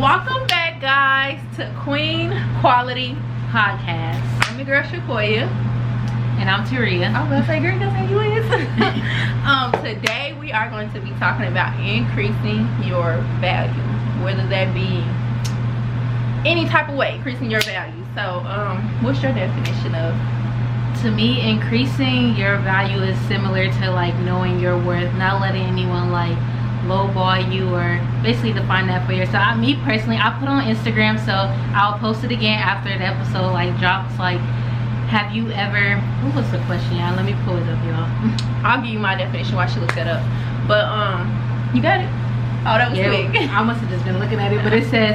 Welcome back, guys, to Queen Quality Podcast. I'm your girl Shacoya. And I'm Terria. I was gonna say, girl, that's how you is. Today we are going to be talking about increasing your value, whether that be any type of way, increasing your value. So, what's your definition of? To me, increasing your value is similar to like knowing your worth, not letting anyone like lowball you or basically define that for yourself. Me personally, I put on Instagram, so I'll post it again after the episode like drops. Like, have you ever, what was the question, y'all? Let me pull it up, y'all. I'll give you my definition while she looks that up. But you got it? Oh, that was quick. I must have just been looking at it, but it says,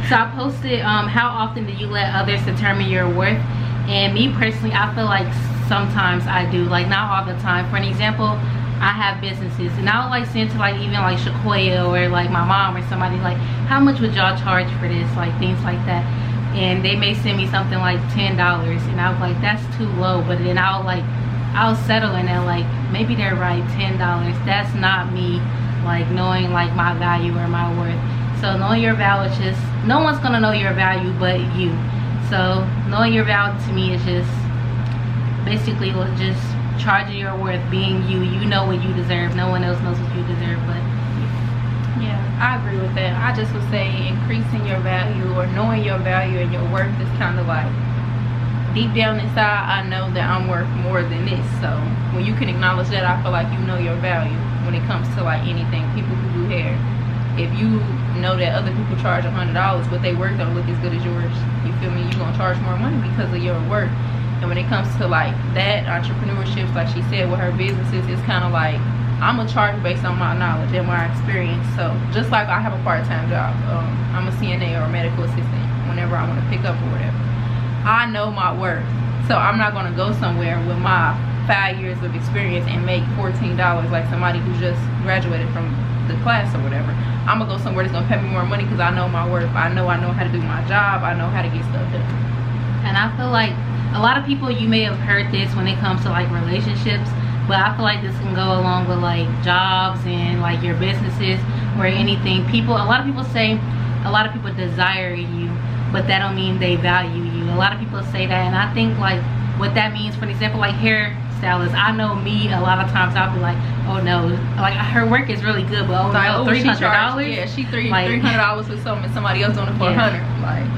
so I posted how often do you let others determine your worth? And me personally, I feel like sometimes I do, like not all the time. For an example, I have businesses, and I would like send to like even like Shacoya or like my mom or somebody like, how much would y'all charge for this, like things like that. And they may send me something like $10, and I was like, that's too low. But then I'll settle in that, like maybe they're right, $10. That's not me like knowing like my value or my worth. So knowing your value is just, no one's gonna know your value but you. So knowing your value to me is just basically just charging your worth, being you. You know what you deserve. No one else knows what you deserve but you. Yeah, I agree with that. I just would say increasing your value or knowing your value and your worth is kind of like deep down inside, I know that I'm worth more than this. So when you can acknowledge that, I feel like you know your value when it comes to like anything. People who do hair, if you know that other people charge $100 but they work don't look as good as yours, you feel me, you're gonna charge more money because of your worth. And when it comes to like that, entrepreneurship, like she said with her businesses, it's kind of like I'm gonna charge based on my knowledge and my experience. So just like I have a part-time job, I'm a CNA or a medical assistant whenever I want to pick up or whatever. I know my worth, so I'm not gonna go somewhere with my 5 years of experience and make $14 like somebody who just graduated from the class or whatever. I'm gonna go somewhere that's gonna pay me more money because I know my worth. I know how to do my job. I know how to get stuff done. And I feel like a lot of people, you may have heard this when it comes to like relationships, but I feel like this can go along with like jobs and like your businesses or anything. A lot of people say a lot of people desire you, but that don't mean they value you. A lot of people say that, and I think like what that means, for example, like hairstylists. I know me, a lot of times I'll be like, oh no, like her work is really good, but oh like, no, $300. Yeah, she $300 with something, somebody else doing it for $100. Like,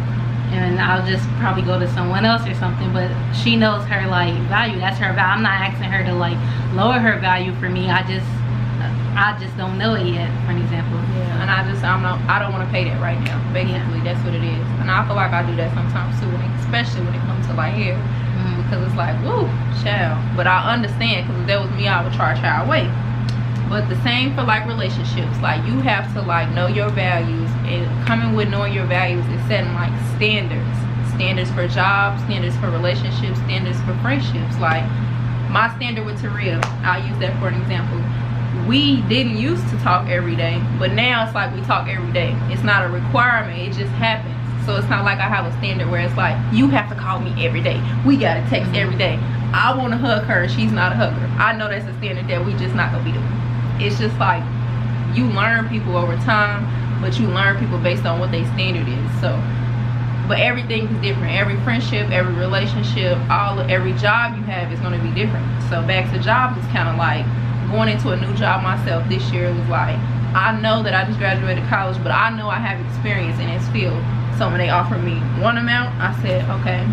and I'll just probably go to someone else or something, but she knows her like value. That's her value. I'm not asking her to like lower her value for me. I just don't know it yet, for an example. Yeah, and I don't want to pay that right now. Basically, that's what it is. And I feel like I do that sometimes too, especially when it comes to like hair, because it's like, woo, child. But I understand, because if that was me, I would charge her away. But the same for like relationships. Like you have to like know your values, and coming with knowing your values is setting like standards for jobs, standards for relationships, standards for friendships. Like my standard with Terria, I'll use that for an example. We didn't used to talk every day, but now it's like we talk every day. It's not a requirement, it just happens. So it's not like I have a standard where it's like you have to call me every day, we gotta text every day. I want to hug her, she's not a hugger. I know that's a standard that we just not gonna be doing. It's just like you learn people over time, but you learn people based on what their standard is. So, but everything is different. Every friendship, every relationship, every job you have is going to be different. So back to jobs, it's kind of like going into a new job myself this year. It was like, I know that I just graduated college, but I know I have experience in this field. So when they offered me one amount, I said, okay,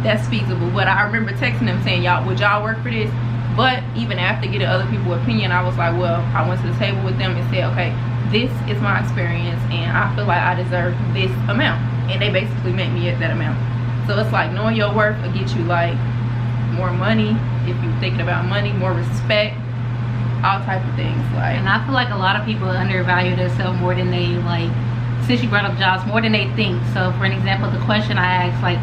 that's feasible. But I remember texting them saying, y'all, would y'all work for this? But even after getting other people's opinion, I was like, well, I went to the table with them and said, okay, this is my experience and I feel like I deserve this amount. And they basically met me at that amount. So it's like knowing your worth will get you like more money, if you're thinking about money, more respect, all type of things. Like, and I feel like a lot of people undervalue themselves more than they like, since you brought up jobs, more than they think. So for an example, the question I asked, like,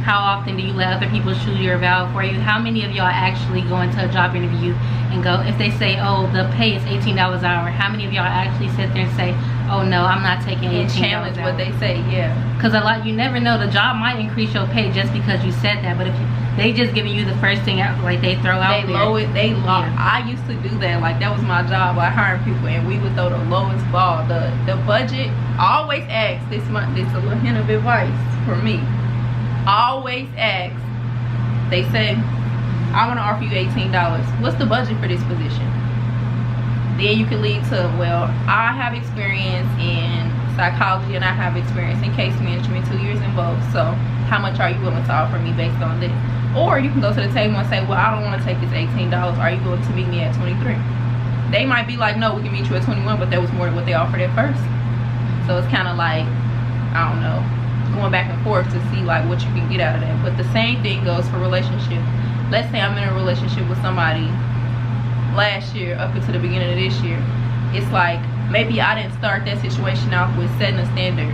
how often do you let other people choose your value for you? How many of y'all actually go into a job interview and go, if they say, oh, the pay is $18 an hour, how many of y'all actually sit there and say, oh no, I'm not taking $18 and challenge an hour? what they say? Yeah, because a lot, you never know, the job might increase your pay just because you said that, but if they just giving you the first thing out, like they throw out they there. low it, they low. Yeah. I used to do that. Like that was my job. I hired people and we would throw the lowest ball. The budget, always ask, this is a little hint of advice for me, always ask. They say, I want to offer you $18. What's the budget for this position? Then you can lead to, well, I have experience in psychology and I have experience in case management, 2 years in both, so how much are you willing to offer me based on this? Or you can go to the table and say, well, I don't want to take this $18, are you going to meet me at 23? They might be like, no, we can meet you at 21, but that was more than what they offered at first. So it's kind of like, I don't know, going back and forth to see like what you can get out of that. But the same thing goes for relationships. Let's say I'm in a relationship with somebody last year up until the beginning of this year. It's like, maybe I didn't start that situation off with setting a standard,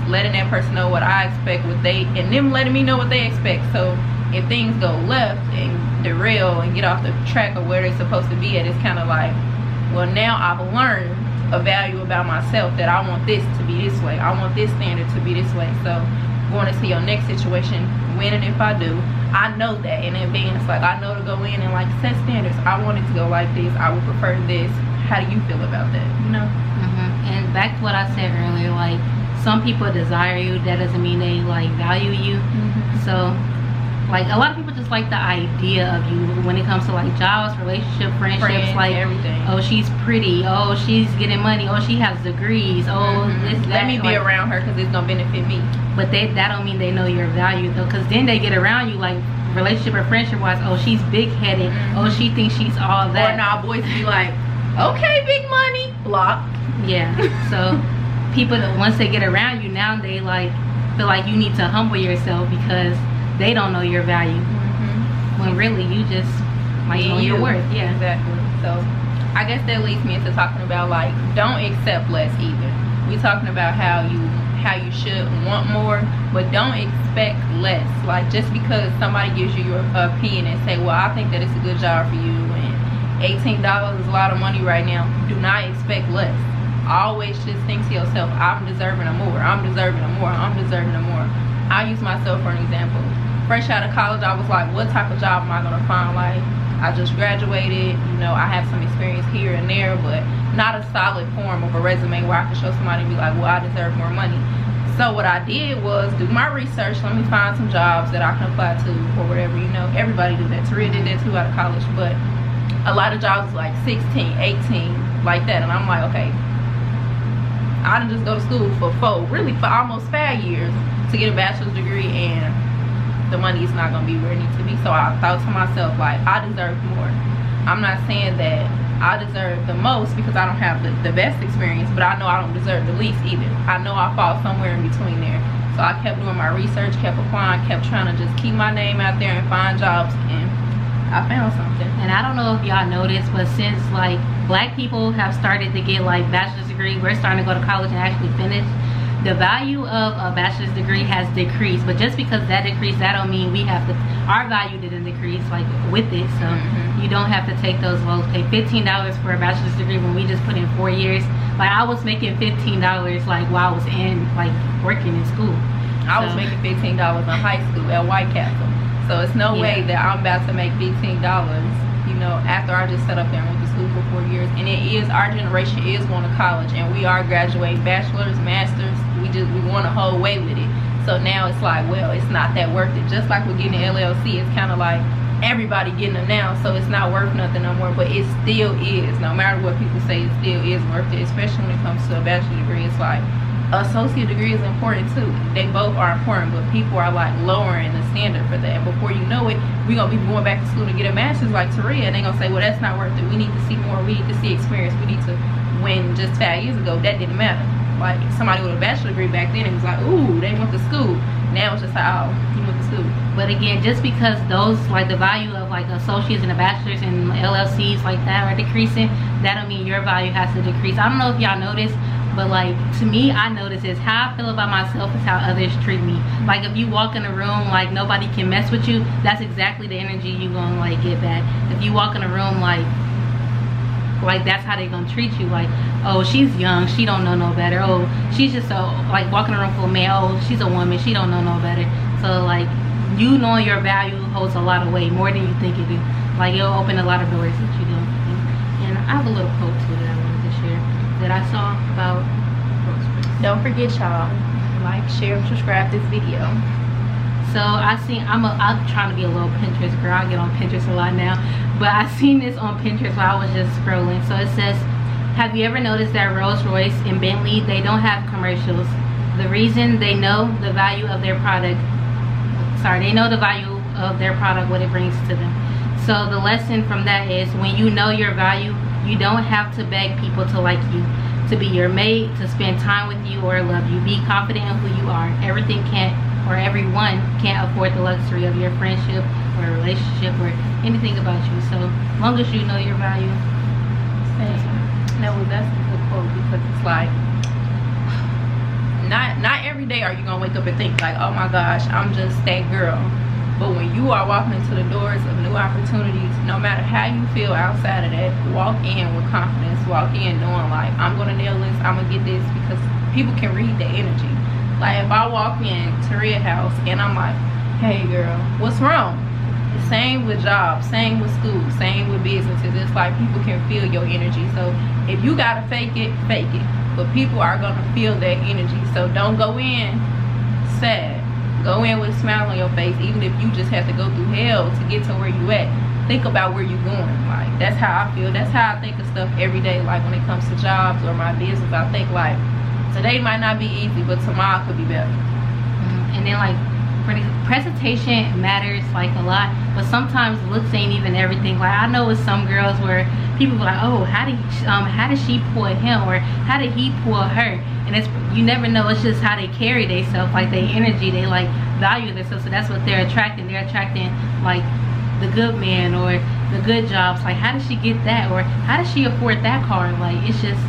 letting that person know what I expect, and them letting me know what they expect. So if things go left and derail and get off the track of where they're supposed to be at, it's kind of like, well, now I've learned a value about myself that I want this to be this way, I want this standard to be this way. So going into your next situation, when and if I do, I know that in advance. Like I know to go in and like set standards. I want it to go like this, I would prefer this. How do you feel about that, you know? And back to what I said earlier, like some people desire you, that doesn't mean they like value you. So like a lot of people just like the idea of you when it comes to like jobs, relationship, friendships, like everything. Oh, she's pretty, oh, she's getting money, oh, she has degrees, oh, this, that. Let me be like, around her because it's gonna benefit me. But that don't mean they know your value though, because then they get around you like relationship or friendship wise, oh, she's big-headed, oh, she thinks she's all that. Or now boys be like, okay, big money, block. Yeah. So people, once they get around you, now they like feel like you need to humble yourself because they don't know your value. When really you just like know your worth. Yeah, exactly. So I guess that leads me into talking about like, don't accept less either. We talking about how you should want more, but don't expect less. Like just because somebody gives you your opinion and say, well, I think that it's a good job for you and $18 is a lot of money right now, do not expect less. Always just think to yourself, I'm deserving of more, I'm deserving of more, I'm deserving of more. I use myself for an example. Fresh out of college, I was like, what type of job am I gonna find? Like, I just graduated, you know, I have some experience here and there, but not a solid form of a resume where I can show somebody and be like, well, I deserve more money. So what I did was do my research. Let me find some jobs that I can apply to or whatever, you know. Everybody did that. Terria did that too out of college, but a lot of jobs like 16, 18, like that. And I'm like, okay, I didn't just go to school for almost 5 years to get a bachelor's degree, and the money is not going to be where it needs to be. So I thought to myself, like, I deserve more. I'm not saying that I deserve the most because I don't have the best experience, but I know I don't deserve the least either. I know I fall somewhere in between there. So I kept doing my research, kept applying, kept trying to just keep my name out there and find jobs, and I found something. And I don't know if y'all noticed, but since like black people have started to get like bachelor's degree, we're starting to go to college and actually finish, the value of a bachelor's degree has decreased. But just because that decreased, that don't mean we have to, our value didn't decrease like with it. So you don't have to take those lows, pay $15 for a bachelor's degree when we just put in 4 years. Like I was making $15 like while I was in like working in school. I was making $15 in high school at White Castle. So it's no way that I'm about to make $15, you know, after I just sat up there and went to school for 4 years. And it is, our generation is going to college, and we are graduating bachelor's, master's. We want a whole way with it. So now it's like, well, it's not that worth it. Just like we're getting an LLC, it's kind of like everybody getting them now, so it's not worth nothing no more. But it still is, no matter what people say, it still is worth it, especially when it comes to a bachelor's degree. It's like, associate degree is important too. They both are important, but people are like lowering the standard for that. And before you know it, we're gonna be going back to school to get a master's like Terria, and they're gonna say, well, that's not worth it. We need to see more, we need to see experience, we need to, when just 5 years ago that didn't matter. Like somebody with a bachelor's degree back then, it was like, ooh, they went to school. Now it's just like, oh, you went to school. But again, just because those, like the value of like associates and the bachelors and LLCs like that are decreasing, that don't mean your value has to decrease. I don't know if y'all noticed, But like, to me, I notice is how I feel about myself is how others treat me. Like if you walk in a room like nobody can mess with you, that's exactly the energy you gonna like get back. If you walk in a room like that's how they gonna treat you. Like, oh, she's young, she don't know no better. Oh, she's just so like walking in a room full of men. Oh, she's a woman, she don't know no better. So like, you knowing your value holds a lot of weight, more than you think it do. Like it'll open a lot of doors that you don't think. And I have a little quote too that I wanted to share that I saw about rose. Don't forget, y'all, like, share, and subscribe this video. So I'm trying to be a little Pinterest girl. I get on Pinterest a lot now, but I seen this on Pinterest while I was just scrolling. So it says, have you ever noticed that Rolls Royce and Bentley, they don't have commercials? The reason, they know the value of their product. They know the value of their product, what it brings to them. So the lesson from that is, when you know your value, you don't have to beg people to like you, to be your mate, to spend time with you, or love you. Be confident in who you are. Everyone can't afford the luxury of your friendship or relationship or anything about you. So as long as you know your value. No, that's a good quote, because it's like, not every day are you gonna wake up and think like, oh my gosh, I'm just that girl. But when you are walking into the doors of new opportunities, no matter how you feel outside of that, walk in with confidence. Walk in knowing like, I'm gonna nail this, I'm gonna get this, because people can read the energy. Like if I walk in Terria house and I'm like, hey girl, what's wrong? Same with jobs, same with school, same with businesses. It's like people can feel your energy. So if you gotta fake it, fake it. But people are gonna feel that energy. So don't go in sad. Go in with a smile on your face. Even if you just have to go through hell to get to where you at, think about where you're going. Like, that's how I feel. That's how I think of stuff every day. Like when it comes to jobs or my business, I think like, today might not be easy, but tomorrow could be better. And then like, presentation matters like a lot, but sometimes looks ain't even everything. Like I know with some girls where people be like, oh, how did she pull him, or how did he pull her? And it's, you never know. It's just how they carry themselves, like their energy. They like value themselves, so that's what they're attracting. They're attracting like the good man or the good jobs. Like, how did she get that, or how does she afford that car? Like, it's just,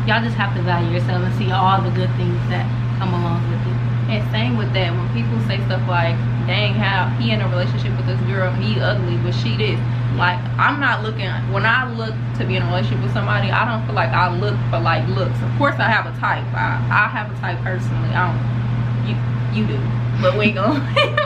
y'all just have to value yourself and see all the good things that come along with it. And same with that, when people say stuff like, dang, how he in a relationship with this girl, he ugly, but she this. Like, I'm not looking, when I look to be in a relationship with somebody, I don't feel like I look for like looks. Of course I have a type. I have a type personally. I don't, you do, but we ain't gonna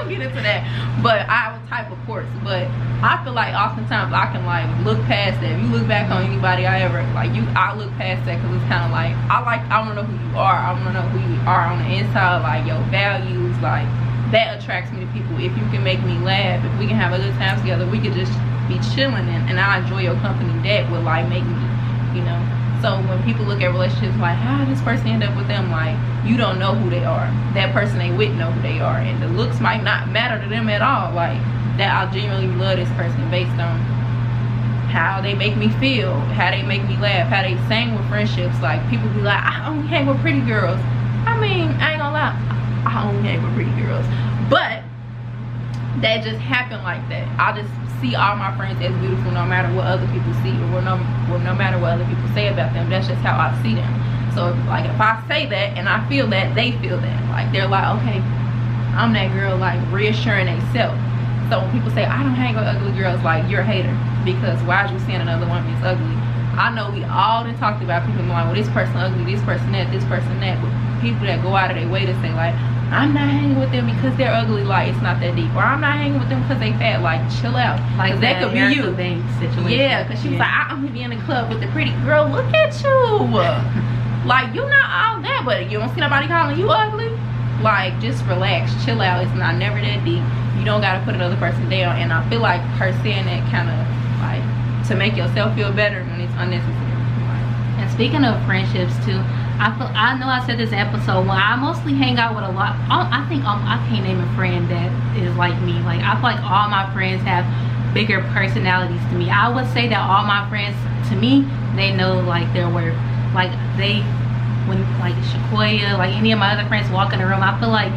get into that. But I have a type, of course. But I feel like oftentimes I can like look past that. If you look back on anybody I ever like, I look past that, because it's kind of like, I want to know who you are. I want to know who you are on the inside, like your values. Like, that attracts me to people. If you can make me laugh, if we can have a good time together, we could just be chilling, and I enjoy your company. That would like make me, you know. So when people look at relationships like, how did this person end up with them, like, you don't know who they are. That person they with know who they are, and the looks might not matter to them at all. Like, that I genuinely love this person based on how they make me feel, how they make me laugh, how they sing with friendships. Like, people be like, I only hang with pretty girls. I mean, I ain't gonna lie, I only hang with pretty girls, but that just happened like that. I just see all my friends as beautiful, no matter what other people see, or no matter what other people say about them. That's just how I see them. So like, if I say that and I feel that, they feel that. Like, they're like, okay, I'm that girl, like reassuring themselves. So when people say I don't hang with ugly girls, like, you're a hater, because why is you saying another woman is ugly? I know we all done talked about people like, well, this person ugly, this person that, this person that. But people that go out of their way to say like, I'm not hanging with them because they're ugly, like, it's not that deep. Or I'm not hanging with them because they fat, like, chill out. Like, that could be you. Situation. Yeah, because she was like, I'm gonna be in the club with the pretty girl. Look at you. Like, you're not all that, but you don't see nobody calling you ugly. Like, just relax, chill out. It's not never that deep. You don't gotta put another person down. And I feel like her saying that kind of like to make yourself feel better when it's unnecessary. And speaking of friendships too, I know I said this episode, when I mostly hang out with a lot, I can't name a friend that is like me. Like, I feel like all my friends have bigger personalities to me. I would say that all my friends, to me, they know like their worth. Like, when like Shacoya, like any of my other friends walk in the room, I feel like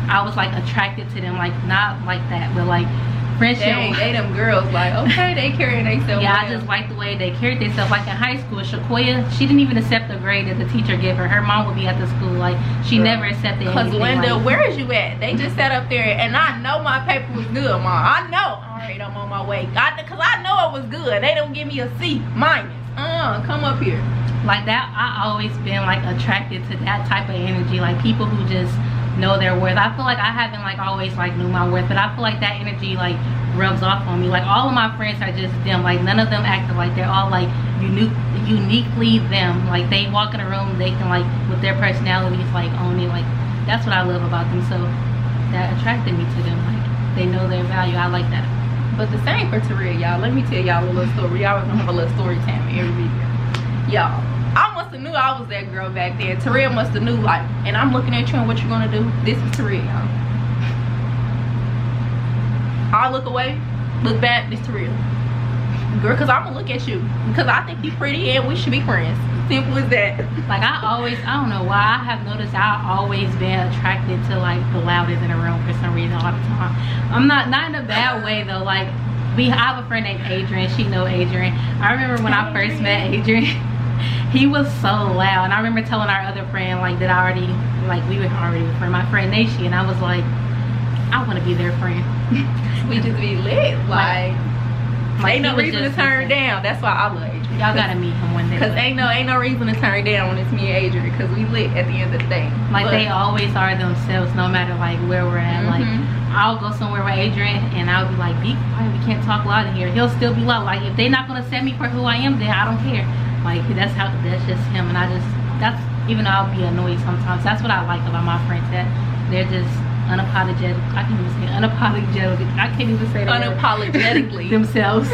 I was like attracted to them, like not like that, but like friendship. They them girls like, okay, they carry themselves. Yeah, I just like the way they carried themselves. Like in high school, Shacoya, she didn't even accept the grade that the teacher gave her. Her mom would be at the school, like she never accepted anything. Cause Linda, like, where is you at? They just sat up there, and I know my paper was good, Mom. I know. All right, I'm on my way. Cause I know it was good. They don't give me a C minus. Come up here. Like that, I always been like attracted to that type of energy, like people who just know their worth. I feel like I haven't like always like knew my worth, but I feel like that energy like rubs off on me. Like all of my friends are just them. Like none of them acting like they're all like uniquely them. Like they walk in a room, they can like with their personalities like own it. Like that's what I love about them. So that attracted me to them. Like they know their value. I like that. But the same for Terria, y'all. Let me tell y'all a little story. Y'all was gonna have a little story time every video. Y'all, I must have knew I was that girl back then. Terria must have knew, like, and I'm looking at you and what you're gonna do. This is Terria, y'all. I look away, look back, this Terria. Girl, cause I'm gonna look at you. Because I think you pretty and we should be friends. Simple as that. Like I don't know why, I have noticed I've always been attracted to like the loudest in the room for some reason all the time. I'm not in a bad way though. Like I have a friend named Adrian. She know Adrian. I remember when I first met Adrian, he was so loud. And I remember telling our other friend like that we were already with my friend Nashi, and I was like, I want to be their friend. We just be lit. Like ain't no reason to turn down. That's why I love Adrian. Y'all gotta meet him one day. Cause ain't no reason to turn down when it's me and Adrian. Cause we lit at the end of the day. Like they always are themselves, no matter like where we're at. Like I'll go somewhere with Adrian and I'll be like, be quiet, we can't talk loud in here. He'll still be loud. Like if they're not gonna accept me for who I am, then I don't care. Like that's just him. And that's even though I'll be annoyed sometimes. That's what I like about my friends, that they're just unapologetic. I can't even say unapologetic. I can't even say that unapologetically themselves.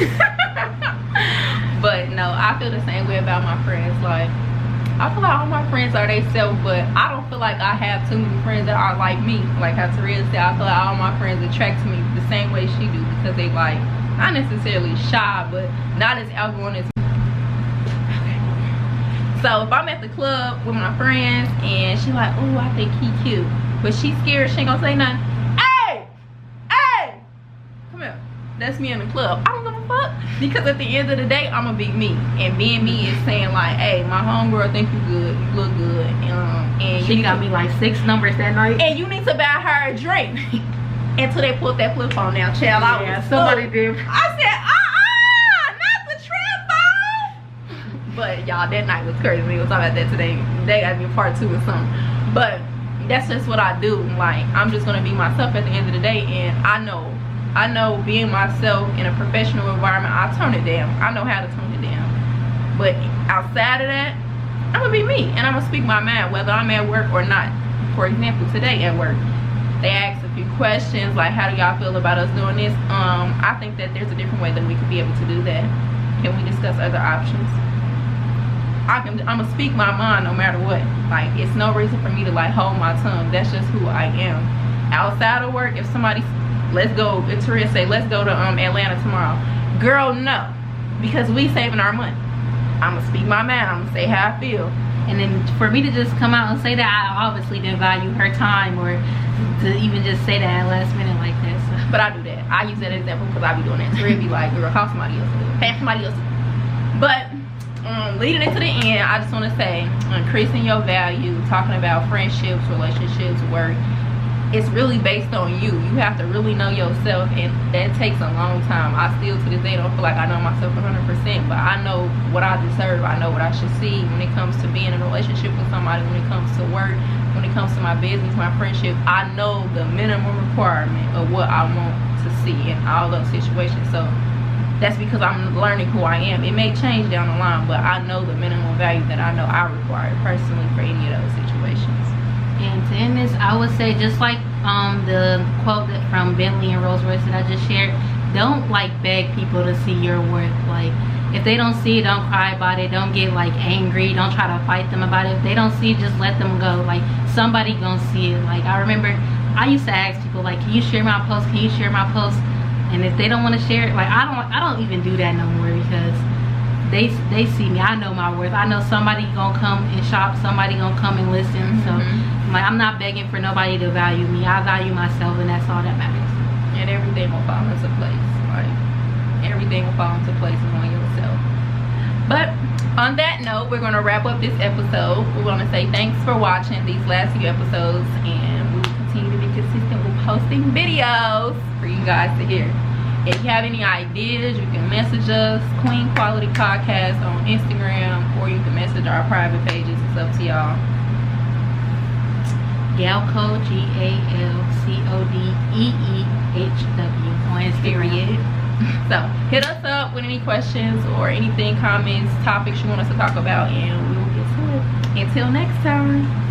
But no, I feel the same way about my friends. Like I feel like all my friends are they self, but I don't feel like I have too many friends that are like me. Like how Terria said, I feel like all my friends attract to me the same way she do, because they like not necessarily shy, but not as outgoing as me. So if I'm at the club with my friends and she like, oh, I think he cute, but she scared, she ain't gonna say nothing. Hey, come here. That's me in the club. I don't give a fuck, because at the end of the day, I'm a big me, and being me is saying like, hey, my homegirl think you good, you look good, and she got me like 6 numbers that night, and you need to buy her a drink. Until they pulled that flip phone down, child. Yeah, somebody did. I said, not the trip phone. But y'all, that night was crazy. We was talking about that today. They gotta be a part 2 or something. But that's just what I do. Like I'm just gonna be myself at the end of the day, and I know being myself in a professional environment, I turn it down. I know how to tone it down. But outside of that, I'm gonna be me, and I'm gonna speak my mind whether I'm at work or not. For example, today at work, they asked a few questions like, how do y'all feel about us doing this? I think that there's a different way that we could be able to do that. Can we discuss other options? I'm gonna speak my mind no matter what. Like it's no reason for me to like hold my tongue. That's just who I am. Outside of work, if somebody, let's go, if Terria say, let's go to Atlanta tomorrow. Girl, no. Because we saving our money. I'm gonna speak my mind. I'm gonna say how I feel. And then for me to just come out and say that, I obviously didn't value her time, or to even just say that at last minute like that. So. But I do that. I use that example because I be doing that. Terria be like, girl, call somebody else to do it. Pay somebody else to do it. But leading into the end, I just want to say, increasing your value, talking about friendships, relationships, work, it's really based on you. You have to really know yourself, and that takes a long time. I still to this day don't feel like I know myself 100%, but I know what I deserve. I know what I should see when it comes to being in a relationship with somebody, when it comes to work, when it comes to my business, my friendship. I know the minimum requirement of what I want to see in all those situations. So that's because I'm learning who I am. It may change down the line, but I know the minimum value that I know I require personally for any of those situations. And to end this, I would say, just like the quote from Bentley and Rolls Royce that I just shared, don't like beg people to see your worth. Like if they don't see it, don't cry about it. Don't get like angry. Don't try to fight them about it. If they don't see it, just let them go. Like somebody gonna see it. Like I remember I used to ask people like, can you share my post? Can you share my post? And if they don't want to share it, like I don't even do that no more, because they see me. I know my worth. I know somebody gonna come and shop, somebody gonna come and listen. So like I'm not begging for nobody to value me. I value myself, and that's all that matters. and everything will fall into place. Like, everything will fall into place on yourself. But on that note, we're going to wrap up this episode. We want to say thanks for watching these last few episodes, and we will continue to be consistent with posting videos for you guys to hear. If you have any ideas, you can message us, Queen Quality Podcast on Instagram, or you can message our private pages. It's up to y'all. Galcode, GALCODEEHW on Instagram. So hit us up with any questions or anything, comments, topics you want us to talk about, and we will get to it. Until next time.